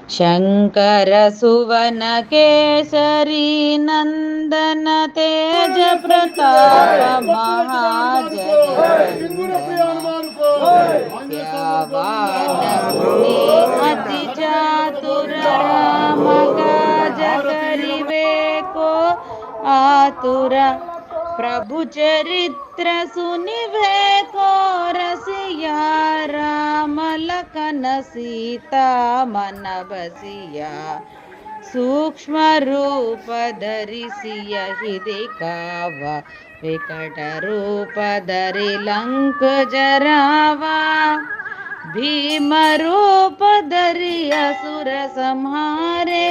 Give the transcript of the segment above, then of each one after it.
शङ्कर सुवन केसरी नन्दन तेज प्रताप महाजगवन्दन मुनि अति चातुर राम काज करिवे को आतुर प्रभु चरित्र सुनिवे को रसिया राम लखन सीता मन बसिया सूक्ष्म रूप धरिसिय दिखावा विकट रूप धरि लंक जरावा भीम रूप धरि असुर संहारे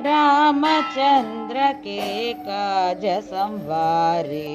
रामचंद्र के काज संवारे।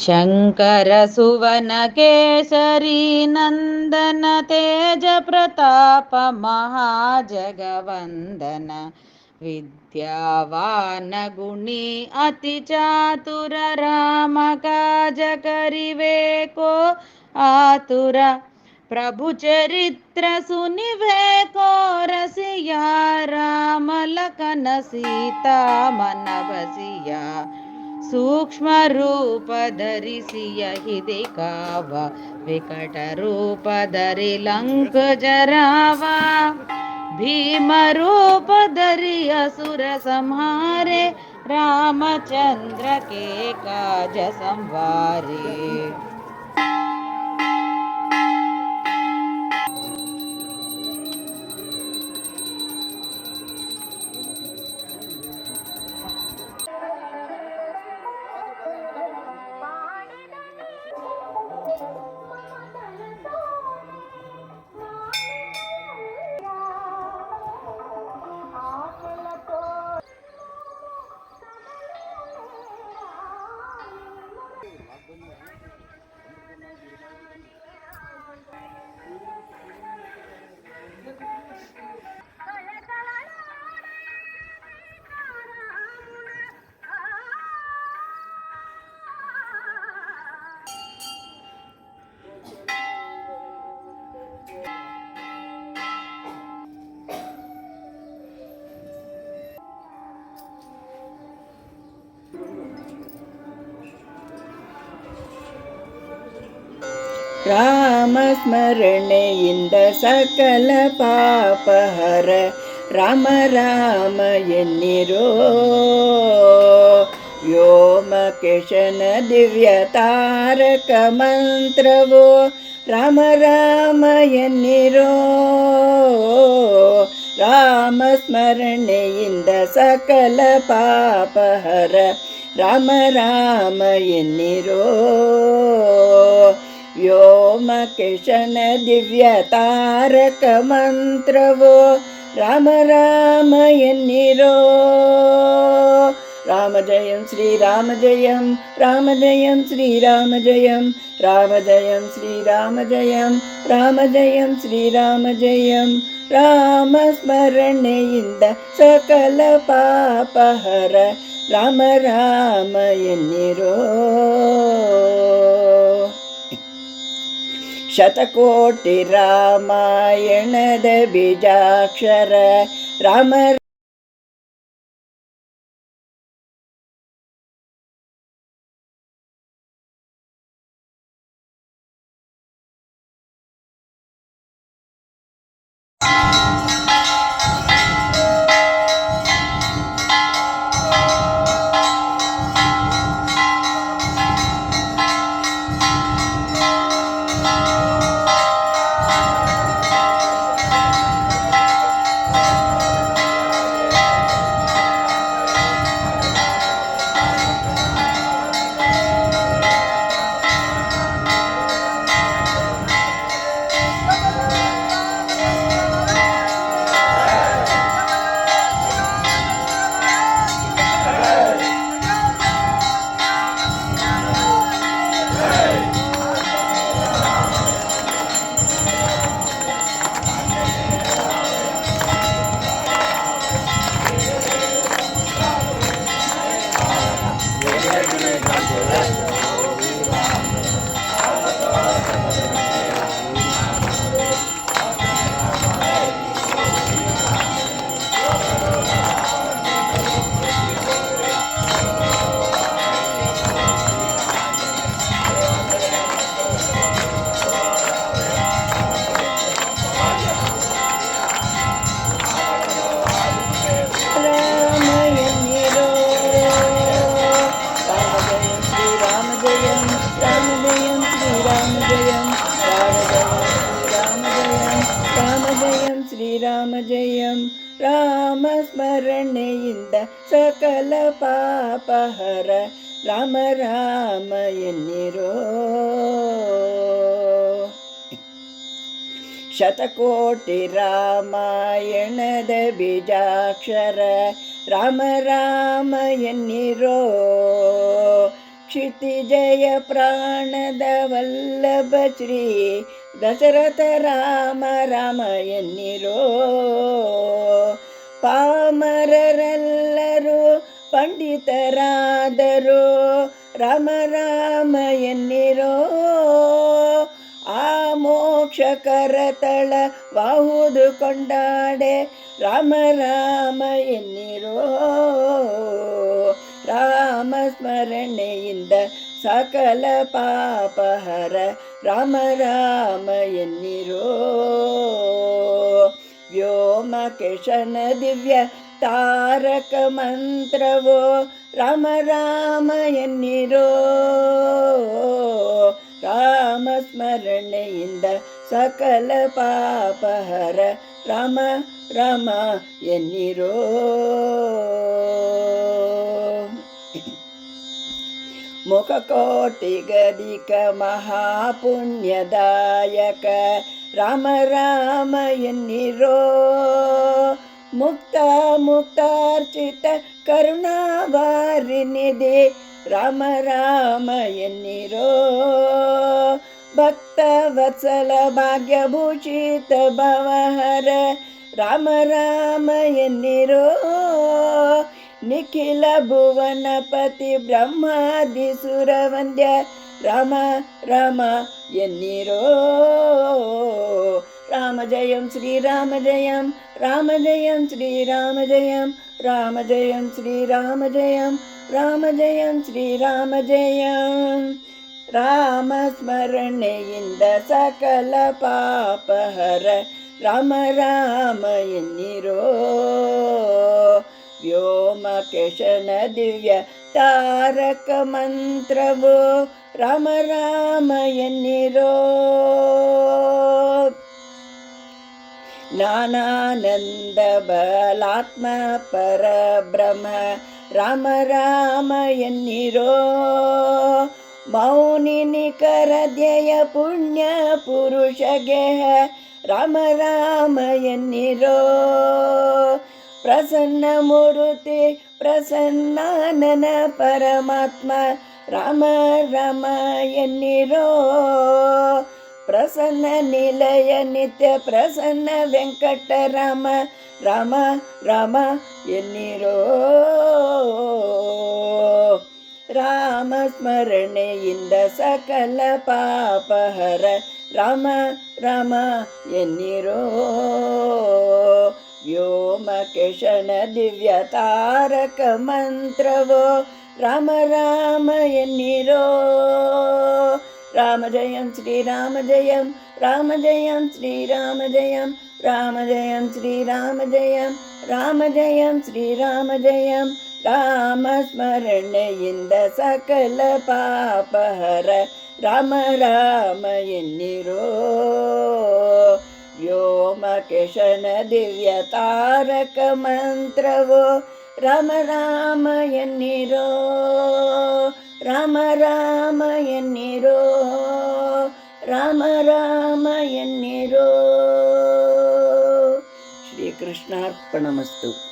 शङ्कर सुवन केसरी नन्दन तेज प्रताप महाजगवन्दन विद्यावान गुणी अति चातुर राम काज करिवे को आतुर प्रभु चरित्र सुनिवे को रसिया राम लखन सीता मन बसिया सूक्ष्म रूप धरिसिय दिखावा विकट रूप धरि लंक जरावा भीम रूप धरि असुर संहारे रामचंद्र के काज संवारे। ರಾಮಸ್ಮರಣೆಯಿಂದ ಸಕಲ ಪಾಪಹರ ರಾಮ ರಾಮ ಎನ್ನಿರೋ ವ್ಯೋಮಕೇಶನ ದಿವ್ಯ ತಾರಕ ಮಂತ್ರವೋ ರಾಮ ರಾಮ ಎನ್ನಿರೋ ರಾಮಸ್ಮರಣೆಯಿಂದ ಸಕಲ ಪಾಪಹರ ರಾಮ ರಾಮ ಎನ್ನಿರೋ ವ್ಯೋಮಕೇಶನ ದಿವ್ಯ ತಾರಕ ಮಂತ್ರವೋ ರಾಮ ರಾಮ ಎನ್ನಿರೋ ರಾಮ ಜಯಂ ಶ್ರೀರಾಮ ಜಯಂ ರಾಮ ಜಯಂ ಶ್ರೀರಾಮ ಜಯಂ ರಾಮ ಜಯಂ ಶ್ರೀರಾಮ ಜಯಂ ರಾಮ ಜಯಂ ಶ್ರೀರಾಮ ಜಯಂ ರಾಮ ಸ್ಮರಣೆಯಿಂದ ಸಕಲ ಪಾಪಹರ ರಾಮ ರಾಮ ಎನ್ನಿರೋ ಶತಕೋಟಿ ರಾಮಾಯಣದ ಬೀಜಾಕ್ಷರ ರಾಮ ರಾಮ ಸ್ಮರಣೆಯಿಂದ ಸಕಲ ಪಾಪಹರ ರಾಮ ರಾಮ ಎನ್ನಿರೋ. ಶತಕೋಟಿ ರಾಮಾಯಣದ ಬೀಜಾಕ್ಷರ ರಾಮ ರಾಮ ಎನ್ನಿರೋ. ಕ್ಷಿತಿಜಯ ಪ್ರಾಣದ ವಲ್ಲಭ ಶ್ರೀ ದಶರಥ ರಾಮ ರಾಮ ಎನ್ನಿರೋ. ಪಾಮರರೆಲ್ಲರೂ ಪಂಡಿತರಾದರು ರಾಮ ರಾಮ ಎನ್ನಿರೋ. ಆ ಮೋಕ್ಷ ಕರತಳ ವಾಹುದು ಕೊಂಡಾಡೆ ರಾಮ ರಾಮ ಎನ್ನಿರೋ. ರಾಮ ಸ್ಮರಣೆಯಿಂದ ಸಕಲ ಪಾಪಹರ ರಾಮ ರಾಮ ಎನ್ನಿರೋ. ವ್ಯೋಮಕೇಶನ ದಿವ್ಯ ತಾರಕ ಮಂತ್ರವೋ ರಾಮ ರಾಮ ಎನ್ನಿರೋ. ರಾಮ ಸ್ಮರಣೆಯಿಂದ ಸಕಲ ಪಾಪಹರ ರಾಮ ರಾಮ ಎನ್ನಿರೋ. ಮುಖಕೋಟಿಗದಿಕ ಮಹಾಪುಣ್ಯದಾಯಕ ರಾಮ ರಾಮ ಎನ್ನಿರೋ. ಮುಕ್ತ ಮುಕ್ತಾರ್ಚಿತ ಕರುಣಾವಾರಿನಿಧಿ ರಾಮ ರಾಮ ಎನ್ನಿರೋ. ಭಕ್ತ ವತ್ಸಲ ಭಾಗ್ಯಭೂಷಿತ ಭವಹರ ರಾಮ ರಾಮ ಎನ್ನಿರೋ. ನಿಖಿಲ ಭುವನಪತಿ ಬ್ರಹ್ಮಾದಿ ಸುರವಂದ್ಯ ರಾಮ ರಾಮ ಎನ್ನಿರೋ. ರಾಮ ಜಯಂ ಶ್ರೀರಾಮ ಜಯಂ ರಾಮ ಜಯಂ ಶ್ರೀರಾಮ ಜಯಂ ರಾಮ ಜಯಂ ಶ್ರೀರಾಮ ಜಯಂ ರಾಮ ಜಯಂ ಶ್ರೀರಾಮ ಜಯಂ. ರಾಮ ಸ್ಮರಣೆಯಿಂದ ಸಕಲ ಪಾಪಹರ ರಾಮ ರಾಮ ಎನ್ನಿರೋ. ವ್ಯೋಮಕೇಶನ ದಿವ್ಯ ತಾರಕ ಮಂತ್ರವೋ ರಾಮ ರಾಮ ಎನ್ನಿರೋ. ಜ್ಞಾನಾನಂದ ಬಲಾತ್ಮ ಪರಬ್ರಹ್ಮ ರಾಮ ರಾಮ ಎನ್ನಿರೋ. ಮೌನಿ ನಿಖರ ಧ್ಯೇಯ ಪುಣ್ಯ ಪುರುಷ ಗೆಹ ರಾಮ ರಾಮ ಎನ್ನಿರೋ. ಪ್ರಸನ್ನ ಮೂರ್ತಿ ಪ್ರಸನ್ನಾನನ ಪರಮಾತ್ಮ ರಾಮ ರಾಮ ಎನ್ನಿರೋ. ಪ್ರಸನ್ನ ನಿಲಯ ನಿತ್ಯ ಪ್ರಸನ್ನ ವೆಂಕಟರಾಮ ರಾಮ ರಾಮ ಎನ್ನಿರೋ. ರಾಮ ಸ್ಮರಣೆಯಿಂದ ಸಕಲ ಪಾಪಹರ ರಾಮ ರಾಮ ಎನ್ನಿರೋ. ವ್ಯೋಮಕೇಶನ ದಿವ್ಯ ತಾರಕ ಮಂತ್ರವೋ ರಾಮ ರಾಮ ಎನ್ನಿರೋ. ರಾಮ ಜಯಂ ಶ್ರೀರಾಮ ಜಯಂ ರಾಮ ಜಯಂ ಶ್ರೀರಾಮ ಜಯಂ ರಾಮ ಜಯಂ ಶ್ರೀರಾಮ ಜಯಂ ರಾಮ ಜಯಂ ಶ್ರೀರಾಮ ಜಯಂ. ರಾಮ ಸ್ಮರಣೆಯಿಂದ ಸಕಲ ಪಾಪಹರ ರಾಮ ರಾಮ ಎನ್ನಿರೋ. ವ್ಯೋಮಕೇಶನ ದಿವ್ಯ ತಾರಕ ಮಂತ್ರವೋ ರಾಮ ರಾಮ ಎನ್ನಿರೋ. ರಾಮ ರಾಮ ಎನ್ನಿರೋ. ರಾಮ ರಾಮ ಎನ್ನಿರೋ. ಶ್ರೀಕೃಷ್ಣಾರ್ಪಣಮಸ್ತು.